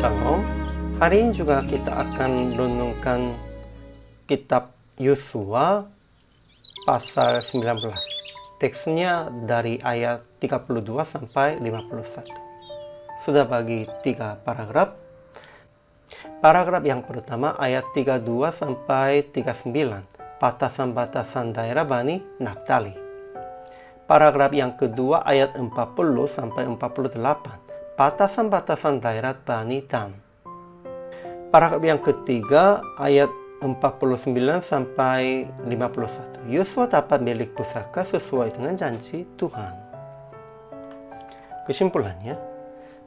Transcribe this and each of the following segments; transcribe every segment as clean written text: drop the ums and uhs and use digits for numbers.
Shalom. Hari ini juga kita akan renungkan kitab Yosua pasal 19. Teksnya dari ayat 32 sampai 51. Sudah bagi 3 paragraf. Paragraf yang pertama ayat 32 sampai 39. Batasan-batasan daerah Bani Naftali. Paragraf yang kedua ayat 40 sampai 48. Batasan-batasan daerah Bani Dan. Paragraf yang ketiga ayat 49 sampai 51. Yosua dapat milik pusaka sesuai dengan janji Tuhan. Kesimpulannya,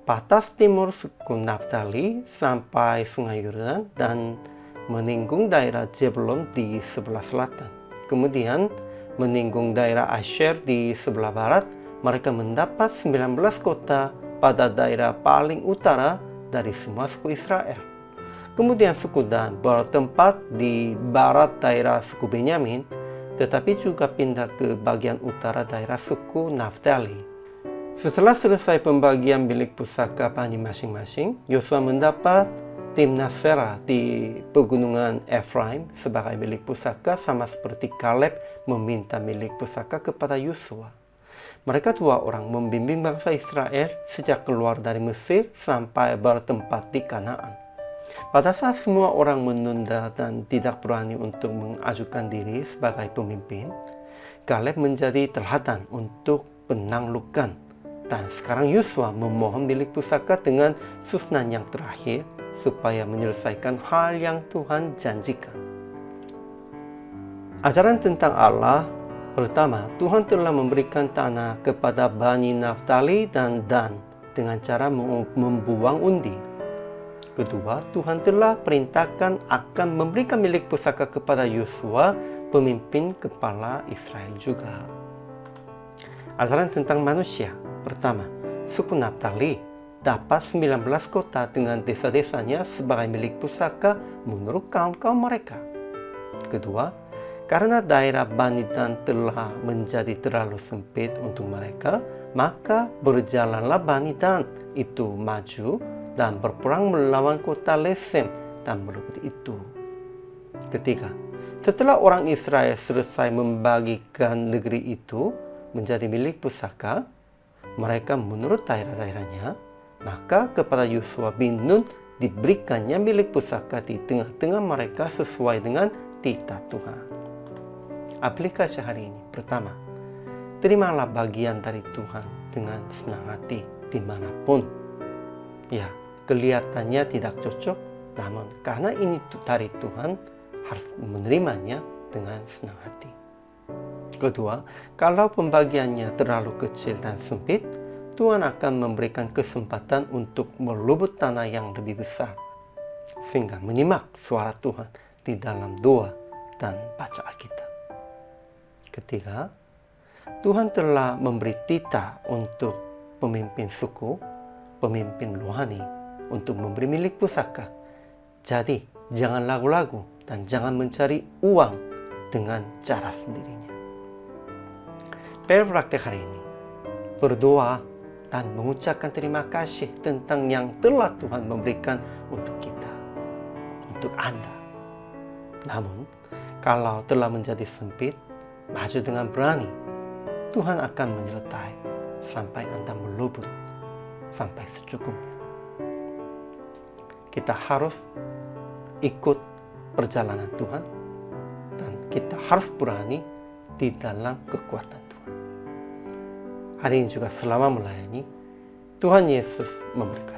batas timur suku Naftali sampai Sungai Yordan dan meninggung daerah Zebulon di sebelah selatan. Kemudian meninggung daerah Asher di sebelah barat. Mereka mendapat 19 kota pada daerah paling utara dari semua suku Israel. Kemudian suku Dan bertempat di barat daerah suku Benyamin, tetapi juga pindah ke bagian utara daerah suku Naftali. Setelah selesai pembagian milik pusaka Bani masing-masing, Yosua mendapat Timnah Serah di pegunungan Efraim sebagai milik pusaka, sama seperti Kaleb meminta milik pusaka kepada Yosua. Mereka dua orang membimbing bangsa Israel sejak keluar dari Mesir sampai bertempat di Kanaan. Pada saat semua orang menunda dan tidak berani untuk mengajukan diri sebagai pemimpin, Kaleb menjadi teladan untuk penaklukan. Dan sekarang Yosua memohon milik pusaka dengan susunan yang terakhir supaya menyelesaikan hal yang Tuhan janjikan. Ajaran tentang Allah. Pertama, Tuhan telah memberikan tanah kepada Bani Naftali dan Dan dengan cara membuang undi. Kedua, Tuhan telah perintahkan akan memberikan milik pusaka kepada Yosua, pemimpin kepala Israel juga. Ajaran tentang manusia. Pertama, suku Naftali dapat 19 kota dengan desa-desanya sebagai milik pusaka menurut kaum-kaum mereka. Kedua, karena daerah Bani Dan telah menjadi terlalu sempit untuk mereka, maka berjalanlah Bani Dan itu maju dan berperang melawan kota Lesem dan merebut itu. Ketiga, setelah orang Israel selesai membagikan negeri itu menjadi milik pusaka, mereka menurut daerah-daerahnya, maka kepada Yosua bin Nun diberikannya milik pusaka di tengah-tengah mereka sesuai dengan titah Tuhan. Aplikasi hari ini. Pertama, terimalah bagian dari Tuhan dengan senang hati dimanapun. Ya, kelihatannya tidak cocok, namun karena ini dari Tuhan, harus menerimanya dengan senang hati. Kedua, kalau pembagiannya terlalu kecil dan sempit, Tuhan akan memberikan kesempatan untuk melebut tanah yang lebih besar, sehingga menyimak suara Tuhan di dalam doa dan baca Alkitab. Ketiga, Tuhan telah memberi titah untuk pemimpin suku, pemimpin rohani, untuk memberi milik pusaka. Jadi, jangan lagu-lagu dan jangan mencari uang dengan cara sendirinya. Praktek hari ini, berdoa dan mengucapkan terima kasih tentang yang telah Tuhan memberikan untuk kita, untuk Anda. Namun, kalau telah menjadi sempit, maju dengan berani. Tuhan akan menyertai sampai Anda melebut sampai secukupnya. Kita harus ikut perjalanan Tuhan dan kita harus berani di dalam kekuatan Tuhan. Hari ini juga selama melayani, Tuhan Yesus memberkati.